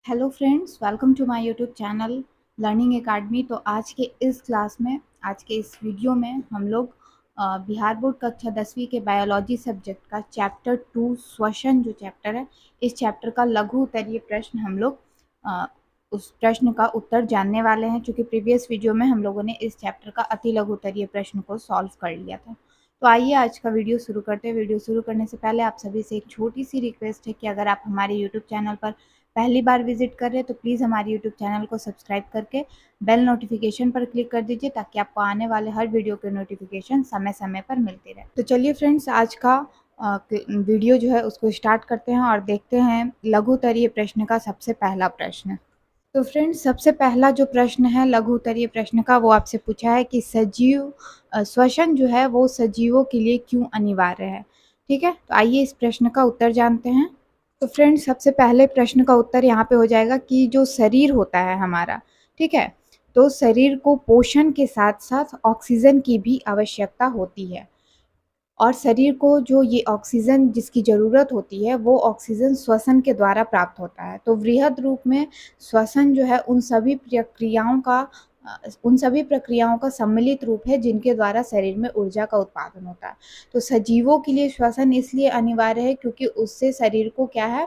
Hello friends, welcome to my YouTube channel learning academy. तो आज के इस क्लास में, आज के इस वीडियो में हम लोग बिहार बोर्ड कक्षा 10वीं के बायोलॉजी सब्जेक्ट का चैप्टर 2 श्वसन जो चैप्टर है, इस चैप्टर का लघु उत्तरीय प्रश्न हम लोग उस प्रश्न का उत्तर जानने वाले हैं। क्योंकि प्रीवियस वीडियो में हम लोगों ने इस चैप्टर का अति लघु उत्तरीय प्रश्न को सॉल्व कर लिया था। तो आइए आज का वीडियो शुरू करते हैं। वीडियो शुरू करने से पहले आप सभी से एक छोटी सी रिक्वेस्ट है कि अगर आप हमारे यूट्यूब चैनल पर पहली बार विजिट कर रहे हैं तो प्लीज़ हमारे यूट्यूब चैनल को सब्सक्राइब करके बेल नोटिफिकेशन पर क्लिक कर दीजिए, ताकि आपको आने वाले हर वीडियो के नोटिफिकेशन समय समय पर मिलते रहे। तो चलिए फ्रेंड्स, आज का वीडियो जो है उसको स्टार्ट करते हैं और देखते हैं लघु उत्तरीय प्रश्न का सबसे पहला प्रश्न। तो फ्रेंड्स, सबसे पहला जो प्रश्न है लघु उत्तरीय प्रश्न का, वो आपसे पूछा है कि श्वसन जो है वो सजीवों के लिए क्यों अनिवार्य है। ठीक है, तो आइए इस प्रश्न का उत्तर जानते हैं। तो फ्रेंड्स, सबसे पहले प्रश्न का उत्तर यहाँ पे हो जाएगा कि जो शरीर होता है हमारा, ठीक है, तो शरीर को पोषण के साथ साथ ऑक्सीजन की भी आवश्यकता होती है। और शरीर को जो ये ऑक्सीजन जिसकी ज़रूरत होती है, वो ऑक्सीजन श्वसन के द्वारा प्राप्त होता है। तो वृहद रूप में श्वसन जो है उन सभी प्रक्रियाओं का सम्मिलित रूप है जिनके द्वारा शरीर में ऊर्जा का उत्पादन होता है। तो सजीवों के लिए श्वसन इसलिए अनिवार्य है क्योंकि उससे शरीर को क्या है,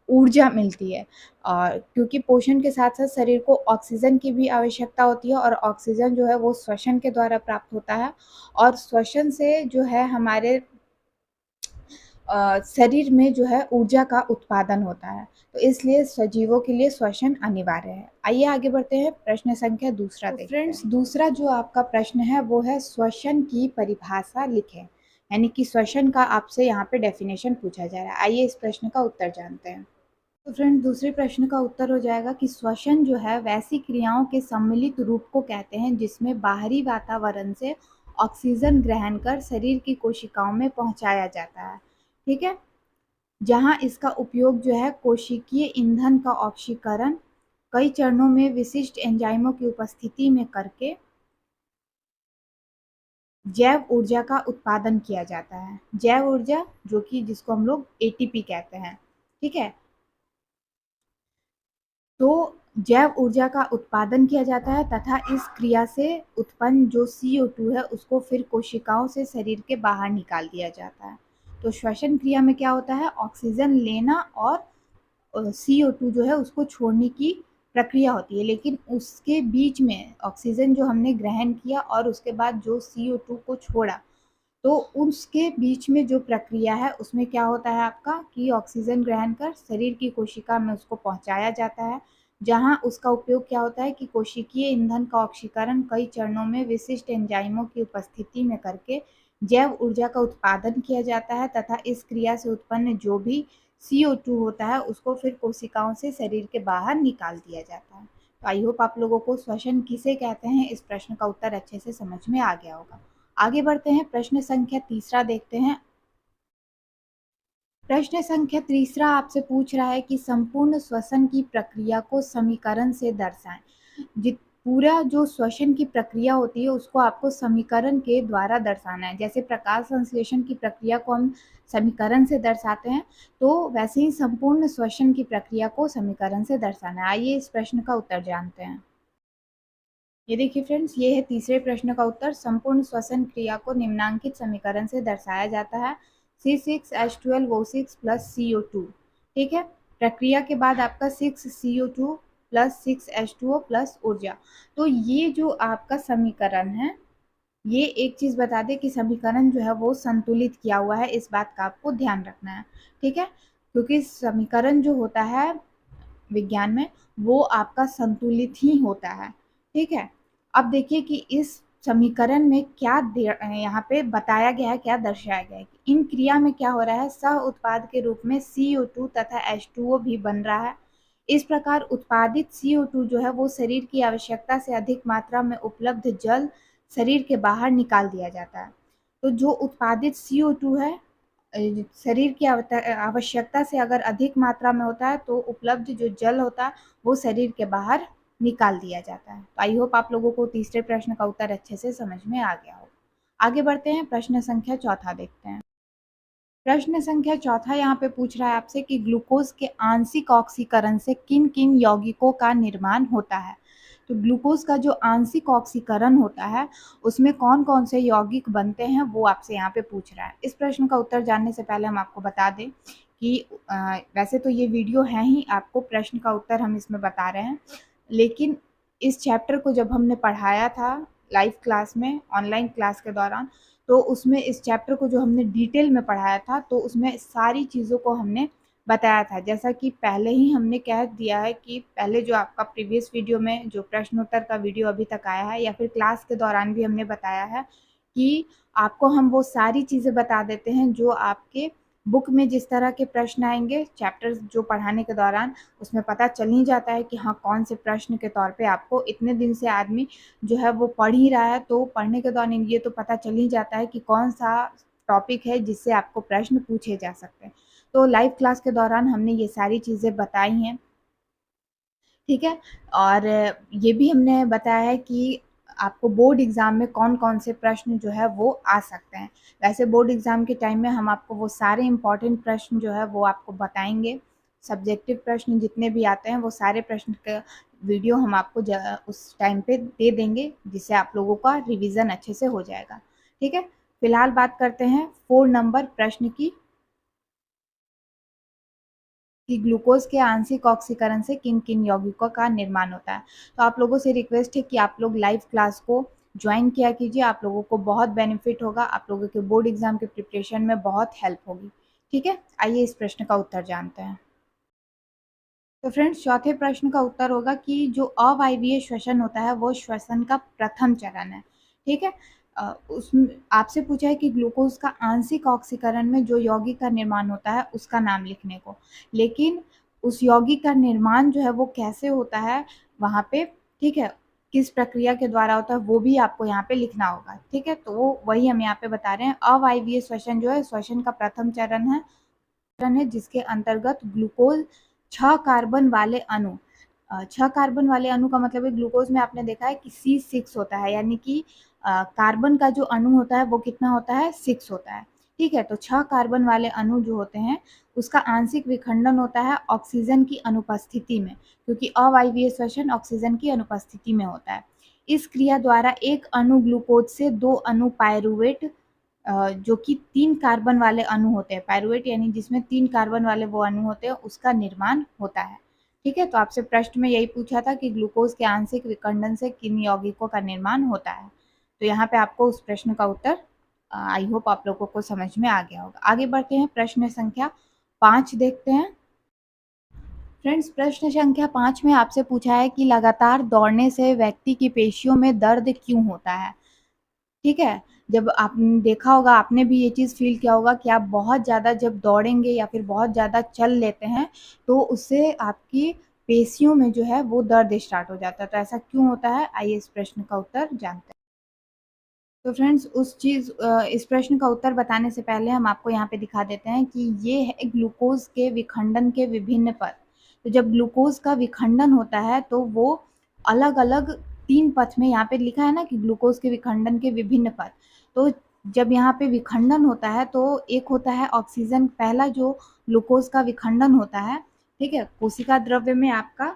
ऊर्जा मिलती है। और क्योंकि पोषण के साथ साथ शरीर को ऑक्सीजन की भी आवश्यकता होती है, और ऑक्सीजन जो है वो श्वसन के द्वारा प्राप्त होता है। और श्वसन से जो है हमारे शरीर में जो है ऊर्जा का उत्पादन होता है। तो इसलिए सजीवों के लिए श्वसन अनिवार्य है। आइए आगे बढ़ते हैं, प्रश्न संख्या दूसरा देखते हैं। फ्रेंड्स, दूसरा जो आपका प्रश्न है वो है श्वसन की परिभाषा लिखें। यानी कि श्वसन का आपसे यहाँ पे डेफिनेशन पूछा जा रहा है। आइए इस प्रश्न का उत्तर जानते हैं। तो फ्रेंड, दूसरे प्रश्न का उत्तर हो जाएगा कि श्वसन जो है वैसी क्रियाओं के सम्मिलित रूप को कहते हैं जिसमें बाहरी वातावरण से ऑक्सीजन ग्रहण कर शरीर की कोशिकाओं में पहुंचाया जाता है। ठीक है, जहां इसका उपयोग जो है कोशिकीय ईंधन का ऑक्सीकरण कई चरणों में विशिष्ट एंजाइमों की उपस्थिति में करके जैव ऊर्जा का उत्पादन किया जाता है। जैव ऊर्जा जो कि जिसको हम लोग एटीपी कहते हैं। ठीक है, तो जैव ऊर्जा का उत्पादन किया जाता है तथा इस क्रिया से उत्पन्न जो CO2 है उसको फिर कोशिकाओं से शरीर के बाहर निकाल दिया जाता है। तो श्वसन क्रिया में क्या होता है, ऑक्सीजन लेना और CO2 जो है उसको छोड़ने की प्रक्रिया होती है। लेकिन उसके बीच में ऑक्सीजन जो हमने ग्रहण किया और उसके बाद जो CO2 को छोड़ा, तो उसके बीच में जो प्रक्रिया है उसमें क्या होता है आपका कि ऑक्सीजन ग्रहण कर शरीर की कोशिका में उसको पहुंचाया जाता है, जहां उसका उपयोग क्या होता है कि कोशिकीय ईंधन का ऑक्सीकरण कई चरणों में विशिष्ट एंजाइमों की उपस्थिति में करके जैव ऊर्जा का उत्पादन किया जाता है तथा इस क्रिया से उत्पन्न जो भी CO2 होता है उसको फिर कोशिकाओं से शरीर के बाहर निकाल दिया जाता है। तो आई होप आप लोगों को श्वसन किसे कहते हैं इस प्रश्न का उत्तर अच्छे से समझ में आ गया होगा। आगे बढ़ते हैं, प्रश्न संख्या तीसरा देखते हैं। प्रश्न संख्या तीसरा आपसे पूछ रहा है कि संपूर्ण श्वसन की प्रक्रिया को समीकरण से दर्शाएं। पूरा जो श्वसन की प्रक्रिया होती है उसको आपको समीकरण के द्वारा दर्शाना है। जैसे प्रकाश संश्लेषण की प्रक्रिया को हम समीकरण से दर्शाते हैं, तो वैसे ही संपूर्ण श्वसन की प्रक्रिया को समीकरण से दर्शाना है। आइए इस प्रश्न का उत्तर जानते हैं। ये देखिए फ्रेंड्स, ये है तीसरे प्रश्न का उत्तर। संपूर्ण श्वसन क्रिया को निम्नांकित समीकरण से दर्शाया जाता है C6H12O6 प्लस CO2। ठीक है, प्रक्रिया के बाद आपका 6CO2 प्लस 6H2O प्लस ऊर्जा। तो ये जो आपका समीकरण है, ये एक चीज बता दें कि समीकरण जो है वो संतुलित किया हुआ है, इस बात का आपको ध्यान रखना है। ठीक है, क्योंकि समीकरण जो होता है विज्ञान में वो आपका संतुलित ही होता है। ठीक है, अब देखिए कि इस समीकरण में क्या यहाँ पे बताया गया है, क्या दर्शाया गया है कि इन क्रिया में क्या हो रहा है, सह उत्पाद के रूप में CO2 तथा H2O भी बन रहा है। इस प्रकार उत्पादित CO2 जो है वो शरीर की आवश्यकता से अधिक मात्रा में उपलब्ध जल शरीर के बाहर निकाल दिया जाता है। तो जो उत्पादित CO2 है शरीर की आवश्यकता से अगर अधिक मात्रा में होता है तो उपलब्ध जो जल होता है वो शरीर के बाहर निकाल दिया जाता है। तो आई होप आप लोगों को तीसरे प्रश्न का उत्तर अच्छे से समझ में आ गया हो। आगे बढ़ते हैं, प्रश्न संख्या चौथा देखते हैं। प्रश्न संख्या चौथा यहाँ पे पूछ रहा है आपसे कि ग्लूकोज के आंशिक ऑक्सीकरण से किन किन यौगिकों का निर्माण होता है। तो ग्लूकोज का जो आंशिक ऑक्सीकरण होता है उसमें कौन कौन से यौगिक बनते हैं वो आपसे यहाँ पे पूछ रहा है। इस प्रश्न का उत्तर जानने से पहले हम आपको बता दें कि वैसे तो ये वीडियो है ही आपको प्रश्न का उत्तर हम इसमें बता रहे हैं, लेकिन इस चैप्टर को जब हमने पढ़ाया था लाइव क्लास में, ऑनलाइन क्लास के दौरान, तो उसमें इस चैप्टर को जो हमने डिटेल में पढ़ाया था तो उसमें सारी चीज़ों को हमने बताया था। जैसा कि पहले ही हमने कह दिया है कि पहले जो आपका प्रीवियस वीडियो में जो प्रश्न उत्तर का वीडियो अभी तक आया है या फिर क्लास के दौरान भी हमने बताया है कि आपको हम वो सारी चीज़ें बता देते हैं जो आपके बुक में जिस तरह के प्रश्न आएंगे चैप्टर्स जो पढ़ाने के दौरान, उसमें पता चल ही जाता है कि हाँ कौन से प्रश्न के तौर पे आपको, इतने दिन से आदमी जो है वो पढ़ ही रहा है तो पढ़ने के दौरान ये तो पता चल ही जाता है कि कौन सा टॉपिक है जिससे आपको प्रश्न पूछे जा सकते हैं। तो लाइव क्लास के दौरान हमने ये सारी चीज़ें बताई हैं, ठीक है। और ये भी हमने बताया है कि आपको बोर्ड एग्ज़ाम में कौन-कौन से प्रश्न जो है वो आ सकते हैं। वैसे बोर्ड एग्ज़ाम के टाइम में हम आपको वो सारे इम्पोर्टेंट प्रश्न जो है वो आपको बताएँगे। सब्जेक्टिव प्रश्न जितने भी आते हैं वो सारे प्रश्न का वीडियो हम आपको उस टाइम पे दे देंगे, जिससे आप लोगों का रिवीज़न अच्छे से हो जाएगा, ठीक है। फिलहाल बात करते हैं 4 नंबर प्रश्न की कि ग्लूकोज के आंशिक ऑक्सीकरण से किन किन यौगिकों का निर्माण होता है। तो आप लोगों से रिक्वेस्ट है कि आप लोग लाइव क्लास को ज्वाइन किया कीजिए, आप लोगों को बहुत बेनिफिट होगा, आप लोगों के बोर्ड एग्जाम के प्रिपरेशन में बहुत हेल्प होगी, ठीक है। आइए इस प्रश्न का उत्तर जानते हैं। तो फ्रेंड्स चौथे प्रश्न का उत्तर होगा कि जो अवायवीय श्वसन होता है वो श्वसन का प्रथम चरण है, ठीक है। उसमें आपसे पूछा है कि ग्लूकोज का आंशिक ऑक्सीकरण में जो यौगिक का निर्माण होता है उसका नाम लिखने को, लेकिन उस यौगिक का निर्माण जो है वो कैसे होता है वहाँ पे, ठीक है, किस प्रक्रिया के द्वारा होता है वो भी आपको यहाँ पे लिखना होगा, ठीक है। तो वही हम यहाँ पे बता रहे हैं। अवायवीय श्वसन जो है श्वसन का प्रथम चरण है जिसके अंतर्गत ग्लूकोज 6 कार्बन वाले अणु, 6 कार्बन वाले अणु का मतलब है ग्लूकोज में आपने देखा है कि C6 होता है, यानी कि कार्बन का जो अणु होता है वो कितना होता है 6 होता है, ठीक है। तो 6 कार्बन वाले अणु जो होते हैं उसका आंशिक विखंडन होता है ऑक्सीजन की अनुपस्थिति में, क्योंकि अवायवीय श्वसन ऑक्सीजन की अनुपस्थिति में होता है। इस क्रिया द्वारा एक अणु ग्लूकोज से 2 अणु पायरुवेट जो कि 3 कार्बन वाले अणु होते हैं, पायरुवेट यानी जिसमें 3 कार्बन वाले वो अणु होते हैं, उसका निर्माण होता है, ठीक है। तो आपसे प्रश्न में यही पूछा था कि ग्लूकोज के आंशिक विखंडन से किन यौगिकों का निर्माण होता है। तो यहाँ पे आपको उस प्रश्न का उत्तर आई होप आप लोगों को समझ में आ गया होगा। आगे बढ़ते हैं, प्रश्न संख्या 5 देखते हैं। फ्रेंड्स प्रश्न संख्या 5 में आपसे पूछा है कि लगातार दौड़ने से व्यक्ति की पेशियों में दर्द क्यों होता है, ठीक है। जब आपने देखा होगा, आपने भी ये चीज़ फ़ील किया होगा कि आप बहुत ज़्यादा जब दौड़ेंगे या फिर बहुत ज़्यादा चल लेते हैं, तो उससे आपकी पेशियों में जो है वो दर्द स्टार्ट हो जाता है। तो ऐसा क्यों होता है? आइए इस प्रश्न का उत्तर जानते हैं। तो फ्रेंड्स इस प्रश्न का उत्तर बताने से पहले हम आपको यहाँ पे दिखा देते हैं कि ये है ग्लूकोज़ के विखंडन के विभिन्न पथ। तो जब ग्लूकोज़ का विखंडन होता है तो वो अलग-अलग 3 पथ में, यहाँ पे लिखा है ना कि ग्लूकोज़ के विखंडन के विभिन्न पथ। तो जब यहाँ पे विखंडन होता है तो एक होता है ऑक्सीजन, पहला जो ग्लूकोज़ का विखंडन होता है, ठीक है, कोशिका द्रव्य में आपका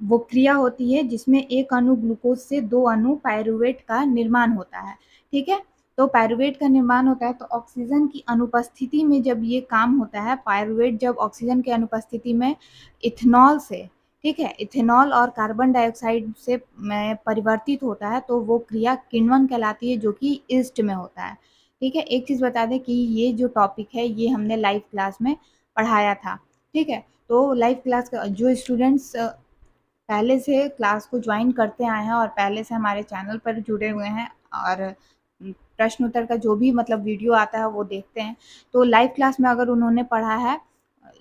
वो क्रिया होती है जिसमें एक अणु ग्लूकोज से 2 अणु पायरुवेट का निर्माण होता है, ठीक है। तो पायरुवेट का निर्माण होता है तो ऑक्सीजन की अनुपस्थिति में जब ये काम होता है, पायरुवेट जब ऑक्सीजन की अनुपस्थिति में इथेनॉल से, ठीक है, इथेनॉल और कार्बन डाइऑक्साइड से में परिवर्तित होता है तो वो क्रिया किण्वन कहलाती है जो कि ईस्ट में होता है, ठीक है। एक चीज़ बता दें कि ये जो टॉपिक है ये हमने लाइव क्लास में पढ़ाया था, ठीक है। तो लाइव क्लास का जो स्टूडेंट्स पहले से क्लास को ज्वाइन करते आए हैं और पहले से हमारे चैनल पर जुड़े हुए हैं और प्रश्न उत्तर का जो भी मतलब वीडियो आता है वो देखते हैं, तो लाइव क्लास में अगर उन्होंने पढ़ा है,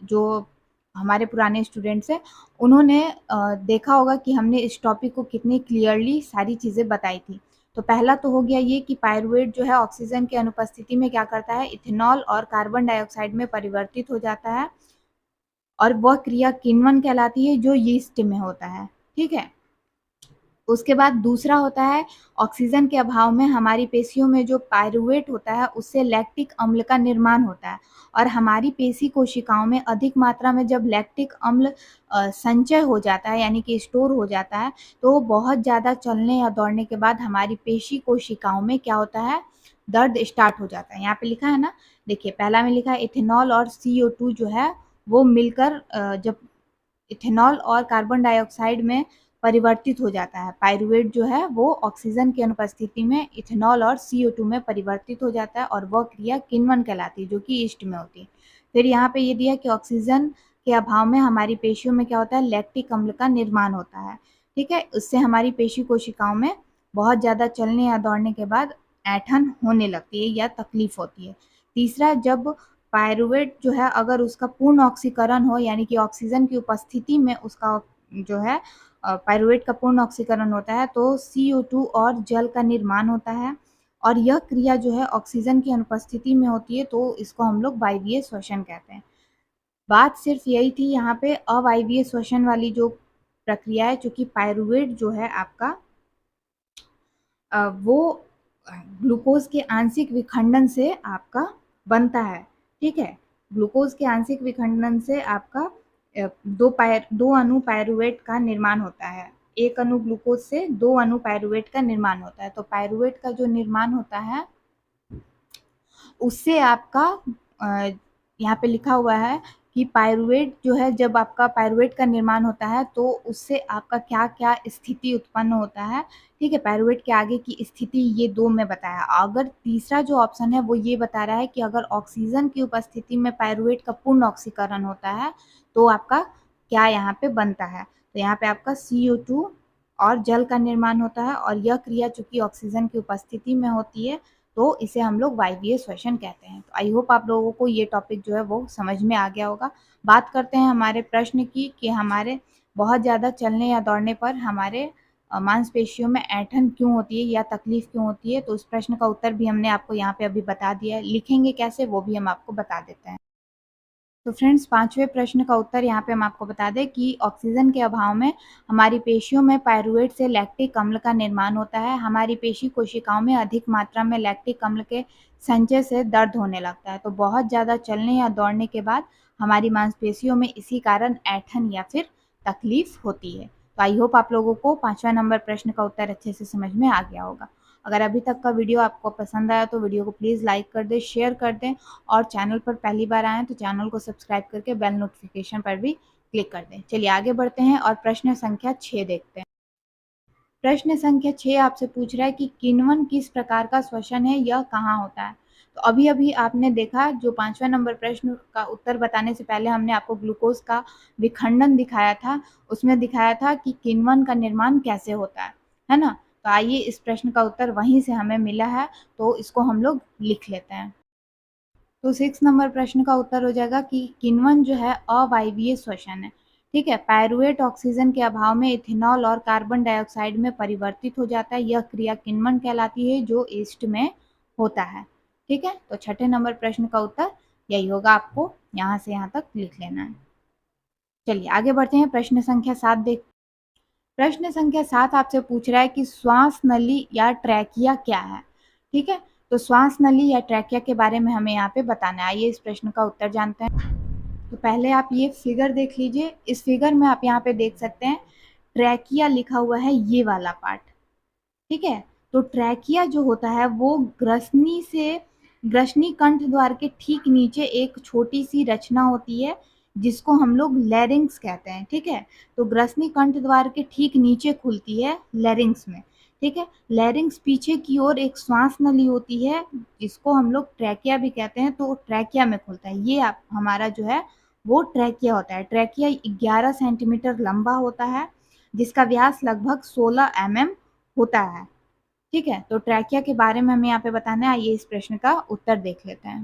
जो हमारे पुराने स्टूडेंट्स हैं, उन्होंने देखा होगा कि हमने इस टॉपिक को कितनी क्लियरली सारी चीज़ें बताई थी। तो पहला तो हो गया ये कि पायरुवेट जो है ऑक्सीजन की अनुपस्थिति में क्या करता है, इथेनॉल और कार्बन डाइऑक्साइड में परिवर्तित हो जाता है और वह क्रिया किण्वन कहलाती है जो यीस्ट में होता है, ठीक है। उसके बाद दूसरा होता है ऑक्सीजन के अभाव में हमारी पेशियों में जो पायरुवेट होता है उससे लैक्टिक अम्ल का निर्माण होता है और हमारी पेशी कोशिकाओं में अधिक मात्रा में जब लैक्टिक अम्ल संचय हो जाता है यानी कि स्टोर हो जाता है तो बहुत ज़्यादा चलने या दौड़ने के बाद हमारी पेशी कोशिकाओं में क्या होता है, दर्द स्टार्ट हो जाता है। यहाँ पे लिखा है ना, देखिए पहला में लिखा है इथेनॉल और CO2 जो है वो मिलकर जब इथेनॉल और कार्बन डाइऑक्साइड में परिवर्तित हो जाता है। पायरुवेट जो है वो ऑक्सीजन की अनुपस्थिति में इथेनॉल और CO2 में परिवर्तित हो जाता है और वह क्रिया किण्वन कहलाती है जो कि ईस्ट में होती है। फिर यहाँ पे ये दिया कि ऑक्सीजन के अभाव में हमारी पेशियों में क्या होता है, लैक्टिक अम्ल का निर्माण होता है। ठीक है, उससे हमारी पेशी कोशिकाओं में बहुत ज़्यादा चलने या दौड़ने के बाद ऐंठन होने लगती है या तकलीफ होती है। तीसरा, जब पायरुवेट जो है अगर उसका पूर्ण ऑक्सीकरण हो यानी कि ऑक्सीजन की उपस्थिति में उसका जो है पायरुवेट का पूर्ण ऑक्सीकरण होता है तो CO2 और जल का निर्माण होता है और यह क्रिया जो है ऑक्सीजन की अनुपस्थिति में होती है तो इसको हम लोग वायवीय श्वसन कहते हैं। बात सिर्फ यही थी यहाँ पे अवायवीय श्वसन वाली जो प्रक्रिया है, चूंकि पायरुवेट जो है आपका वो ग्लूकोज के आंशिक विखंडन से आपका बनता है। ठीक है, ग्लूकोज के आंशिक विखंडन से आपका दो अणु पायरुवेट का निर्माण होता है। एक अणु ग्लूकोज से दो अणु पायरुवेट का निर्माण होता है। तो पायरुवेट का जो निर्माण होता है उससे आपका यहाँ पे लिखा हुआ है कि पायरुवेट जो है, जब आपका पायरुवेट का निर्माण होता है तो उससे आपका क्या क्या स्थिति उत्पन्न होता है। ठीक है, पायरुवेट के आगे की स्थिति ये दो में बताया। अगर तीसरा जो ऑप्शन है वो ये बता रहा है कि अगर ऑक्सीजन की उपस्थिति में पायरुवेट का पूर्ण ऑक्सीकरण होता है तो आपका क्या यहाँ पे बनता है। तो यहाँ पे आपका CO2 और जल का निर्माण होता है और यह क्रिया चूंकि ऑक्सीजन की उपस्थिति में होती है तो इसे हम लोग वायवीय श्वसन कहते हैं। तो आई होप आप लोगों को ये टॉपिक जो है वो समझ में आ गया होगा। बात करते हैं हमारे प्रश्न की कि हमारे बहुत ज़्यादा चलने या दौड़ने पर हमारे मांसपेशियों में ऐंठन क्यों होती है या तकलीफ क्यों होती है। तो उस प्रश्न का उत्तर भी हमने आपको यहाँ पे अभी बता दिया है। लिखेंगे कैसे वो भी हम आपको बता देते हैं। तो फ्रेंड्स, पांचवें प्रश्न का उत्तर यहाँ पे हम आपको बता दें कि ऑक्सीजन के अभाव में हमारी पेशियों में पायरुवेट से लैक्टिक अम्ल का निर्माण होता है। हमारी पेशी कोशिकाओं में अधिक मात्रा में लैक्टिक अम्ल के संचय से दर्द होने लगता है। तो बहुत ज़्यादा चलने या दौड़ने के बाद हमारी मांसपेशियों में इसी कारण ऐंठन या फिर तकलीफ होती है। तो आई होप आप लोगों को 5वां नंबर प्रश्न का उत्तर अच्छे से समझ में आ गया होगा। अगर अभी तक का वीडियो आपको पसंद आया तो वीडियो को प्लीज़ लाइक कर दें, शेयर कर दें और चैनल पर पहली बार आएँ तो चैनल को सब्सक्राइब करके बेल नोटिफिकेशन पर भी क्लिक कर दें। चलिए आगे बढ़ते हैं और प्रश्न संख्या 6 देखते हैं। प्रश्न संख्या 6 आपसे पूछ रहा है कि किण्वन किस प्रकार का श्वसन है, यह कहाँ होता है। तो अभी अभी आपने देखा, जो 5वां नंबर प्रश्न का उत्तर बताने से पहले हमने आपको ग्लूकोज का विखंडन दिखाया था, उसमें दिखाया था कि किण्वन का निर्माण कैसे होता है ना। तो आइए इस प्रश्न का उत्तर वहीं से हमें मिला है तो इसको हम लोग लिख लेते हैं। तो 6 नंबर प्रश्न का उत्तर हो जाएगा कि किण्वन जो है अवायवीय श्वसन है। ठीक है, पायरुवेट ऑक्सीजन के अभाव में इथेनॉल और कार्बन डाइऑक्साइड में परिवर्तित हो जाता है। यह क्रिया किण्वन कहलाती है जो ईस्ट में होता है। ठीक है, तो 6ठे नंबर प्रश्न का उत्तर यही होगा। आपको यहाँ से यहाँ तक लिख लेना है। चलिए आगे बढ़ते हैं। प्रश्न संख्या 7 देख। प्रश्न संख्या 7 आपसे पूछ रहा है कि श्वास नली या ट्रैकिया क्या है। ठीक है, तो श्वास नली या ट्रैकिया के बारे में हमें यहाँ पे बताना है। आइए इस प्रश्न का उत्तर जानते हैं। तो पहले आप ये फिगर देख लीजिए। इस फिगर में आप यहाँ पे देख सकते हैं ट्रैकिया लिखा हुआ है, ये वाला पार्ट। ठीक है, तो ट्रैकिया जो होता है वो ग्रसनी कंठ द्वार के ठीक नीचे एक छोटी सी रचना होती है जिसको हम लोग लैरिंक्स कहते हैं। ठीक है, तो ग्रसनी कंठ द्वार के ठीक नीचे खुलती है लैरिंक्स में। ठीक है, लैरिंक्स पीछे की ओर एक श्वास नली होती है जिसको हम लोग ट्रैकिया भी कहते हैं। तो ट्रैकिया में खुलता है ये हमारा जो है वो ट्रैकिया होता है। ट्रैकिया 11 सेंटीमीटर लंबा होता है जिसका व्यास लगभग 16 mm होता है। ठीक है, तो ट्रैकिया के बारे में हमें यहाँ पे बताना है। आइए इस प्रश्न का उत्तर देख लेते हैं।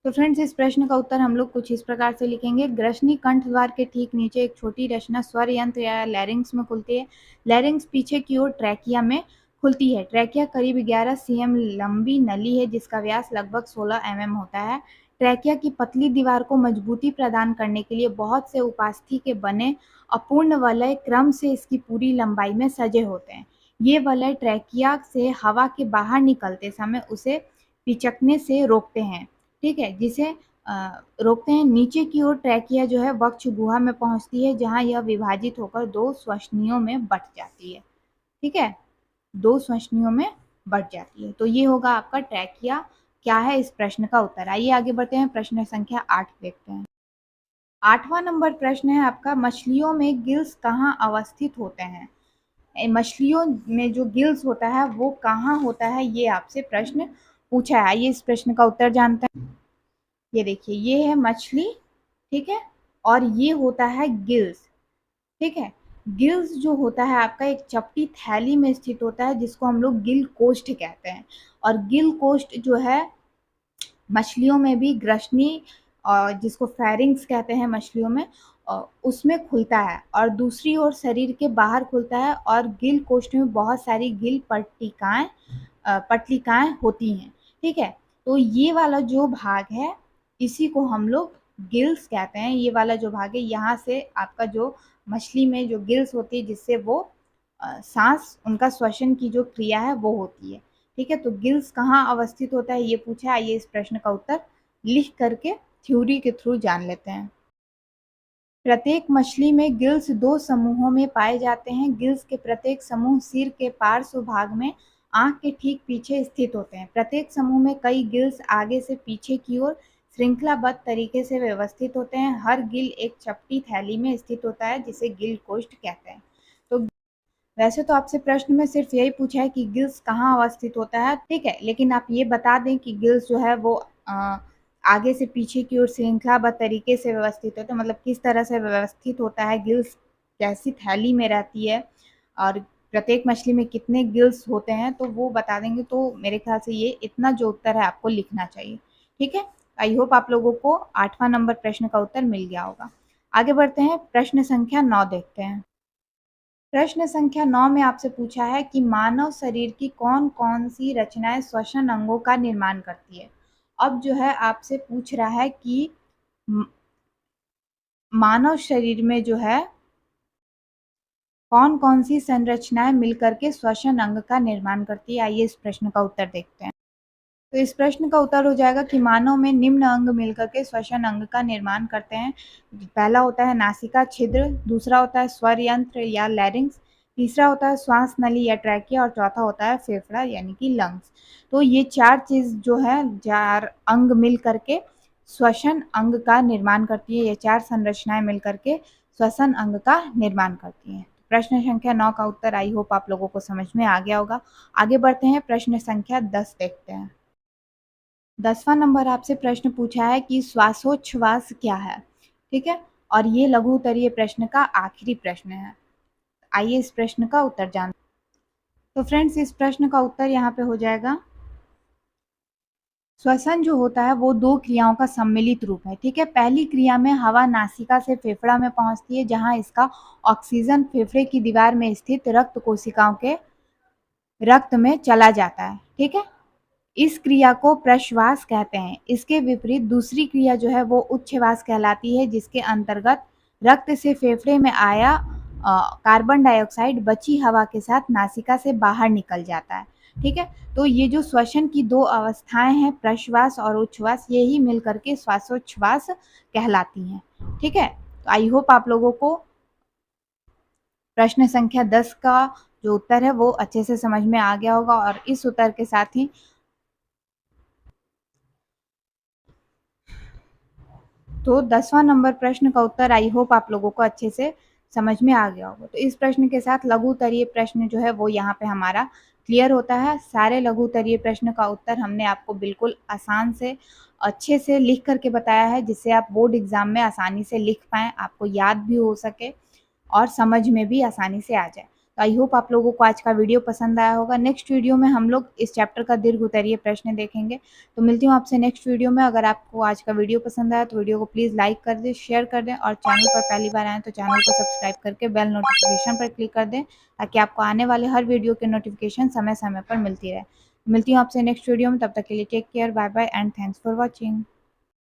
तो फ्रेंड्स, इस प्रश्न का उत्तर हम लोग कुछ इस प्रकार से लिखेंगे। ग्रसनी कंठ द्वार के ठीक नीचे एक छोटी रचना स्वर यंत्र या लैरिंग्स में खुलती है। लैरिंग्स पीछे की ओर ट्रैकिया में खुलती है। ट्रैकिया करीब 11 cm लंबी नली है जिसका व्यास लगभग 16 mm होता है। ट्रैकिया की पतली दीवार को मजबूती प्रदान करने के लिए बहुत से उपास्थि के बने अपूर्ण वलय क्रम से इसकी पूरी लंबाई में सजे होते हैं। ये वलय ट्रैकिया से हवा के बाहर निकलते समय उसे पिचकने से रोकते हैं, ठीक है, जिसे रोकते हैं। नीचे की ओर ट्रैकिया जो है वक्ष गुहा में पहुंचती है, जहां यह विभाजित होकर 2 श्वसनियों में बँट जाती है, ठीक है, 2 श्वसनियों में बँट जाती है। तो ये होगा आपका ट्रैकिया क्या है इस प्रश्न का उत्तर। आइए आगे बढ़ते हैं, प्रश्न संख्या 8 देखते हैं। 8वां नंबर प्रश्न है आपका, मछलियों में गिल्स कहाँ अवस्थित होते हैं? मछलियों में जो गिल्स होता है वो कहाँ होता है, ये आपसे प्रश्न पूछा है। आइए इस प्रश्न का उत्तर जानते हैं। ये देखिए, ये है मछली, ठीक है, और ये होता है गिल्स, ठीक है। गिल्स जो होता है आपका एक चपटी थैली में स्थित होता है, जिसको हम लोग गिल कोष्ठ कहते हैं। और गिल कोष्ठ जो है मछलियों में भी ग्रसनी, जिसको फेरिंग्स कहते हैं मछलियों में, उसमें खुलता है और दूसरी ओर शरीर के बाहर खुलता है। और गिल कोष्ठ में बहुत सारी गिल पट्टिकाएं होती हैं, ठीक है। तो ये वाला जो भाग है इसी को हम लोग गिल्स कहते हैं। ये वाला जो भाग है, यहाँ से आपका जो मछली में जो गिल्स होती है, जिससे वो सांस, उनका श्वसन की जो क्रिया है वो होती है, ठीक है। तो गिल्स कहाँ अवस्थित होता है ये पूछा है। आइए इस प्रश्न का उत्तर लिख करके थ्योरी के थ्रू जान लेते हैं। प्रत्येक मछली में गिल्स 2 समूहों में पाए जाते हैं। गिल्स के प्रत्येक समूह सिर के पार्श्व भाग में आंख के ठीक पीछे स्थित होते हैं। प्रत्येक समूह में कई गिल्स आगे से पीछे की ओर श्रृंखलाबद्ध तरीके से व्यवस्थित होते हैं। हर गिल एक चपटी थैली में स्थित होता है, जिसे गिल कोष्ठ कहते हैं। तो वैसे तो आपसे प्रश्न में सिर्फ यही पूछा है कि गिल्स कहाँ अवस्थित होता है, ठीक है, लेकिन आप ये बता दें कि गिल्स जो है वो आगे से पीछे की ओर श्रृंखलाबद्ध तरीके से व्यवस्थित होता है, मतलब किस तरह से व्यवस्थित होता है, गिल्स कैसी थैली में रहती है और प्रत्येक मछली में कितने गिल्स होते हैं, तो वो बता देंगे। तो मेरे ख्याल से ये इतना जो उत्तर है आपको लिखना चाहिए, ठीक है। आई होप आप लोगों को 8वां नंबर प्रश्न का उत्तर मिल गया होगा। आगे बढ़ते हैं, प्रश्न संख्या 9 देखते हैं। प्रश्न संख्या 9 में आपसे पूछा है कि मानव शरीर की कौन कौन सी रचनाएं श्वसन अंगों का निर्माण करती है। अब जो है आपसे पूछ रहा है कि मानव शरीर में जो है कौन कौन सी संरचनाएं मिलकर के श्वसन अंग का निर्माण करती है। आइए इस प्रश्न का उत्तर देखते हैं। तो इस प्रश्न का उत्तर हो जाएगा कि मानव में निम्न अंग मिलकर के श्वसन अंग का निर्माण करते हैं। पहला होता है नासिका छिद्र, दूसरा होता है स्वर यंत्र या लैरिंग्स, तीसरा होता है श्वास नली या ट्रैकिया, और चौथा होता है फेफड़ा यानी कि लंग्स। तो ये 4 चीज जो है, 4 अंग मिल करके श्वसन अंग का निर्माण करती है। ये 4 संरचनाएं मिल करके श्वसन अंग का निर्माण करती हैं। प्रश्न संख्या 9 का उत्तर आई होप आप लोगों को समझ में आ गया होगा। आगे बढ़ते हैं, प्रश्न संख्या 10 देखते हैं। 10वां नंबर आपसे प्रश्न पूछा है कि श्वासोच्छ्वास क्या है, ठीक है, और ये लघु उत्तरीय प्रश्न का आखिरी प्रश्न है। आइए इस प्रश्न का उत्तर जानते हैं। तो फ्रेंड्स, इस प्रश्न का उत्तर यहाँ पे हो जाएगा, श्वसन जो होता है वो 2 क्रियाओं का सम्मिलित रूप है, ठीक है। पहली क्रिया में हवा नासिका से फेफड़ा में पहुंचती है, जहां इसका ऑक्सीजन फेफड़े की दीवार में स्थित रक्त कोशिकाओं के रक्त में चला जाता है, ठीक है। इस क्रिया को प्रश्वास कहते हैं। इसके विपरीत दूसरी क्रिया जो है वो उच्छ्वास कहलाती है, जिसके अंतर्गत रक्त से फेफड़े में आया कार्बन डाइऑक्साइड बची हवा के साथ नासिका से बाहर निकल जाता है, ठीक है। तो ये जो श्वसन की 2 अवस्थाएं हैं, प्रश्वास और उच्छ्वास, यही मिल करके श्वासोच्छ्वास कहलाती हैं, ठीक है। तो आई होप आप लोगों को प्रश्न संख्या 10 का जो उत्तर है वो अच्छे से समझ में आ गया होगा। और इस उत्तर के साथ ही तो 10वां नंबर प्रश्न का उत्तर आई होप आप लोगों को अच्छे से समझ में आ गया होगा। तो इस प्रश्न के साथ लघु उत्तरीय प्रश्न जो है वो यहाँ पे हमारा क्लियर होता है। सारे लघु उत्तरीय प्रश्न का उत्तर हमने आपको बिल्कुल आसान से अच्छे से लिख करके बताया है, जिससे आप बोर्ड एग्जाम में आसानी से लिख पाएँ, आपको याद भी हो सके और समझ में भी आसानी से आ जाए। तो आई होप आप लोगों को आज का वीडियो पसंद आया होगा। नेक्स्ट वीडियो में हम लोग इस चैप्टर का दीर्घ उत्तरीय प्रश्न देखेंगे। तो मिलती हूँ आपसे नेक्स्ट वीडियो में। अगर आपको आज का वीडियो पसंद आया तो वीडियो को प्लीज़ लाइक कर दें, शेयर कर दें, और चैनल पर पहली बार आएँ तो चैनल को सब्सक्राइब करके बेल नोटिफिकेशन पर क्लिक कर दें, ताकि आपको आने वाले हर वीडियो के नोटिफिकेशन समय समय पर मिलती रहे। मिलती हूँ आपसे नेक्स्ट वीडियो में, तब तक के लिए take care, bye bye and thanks for watching.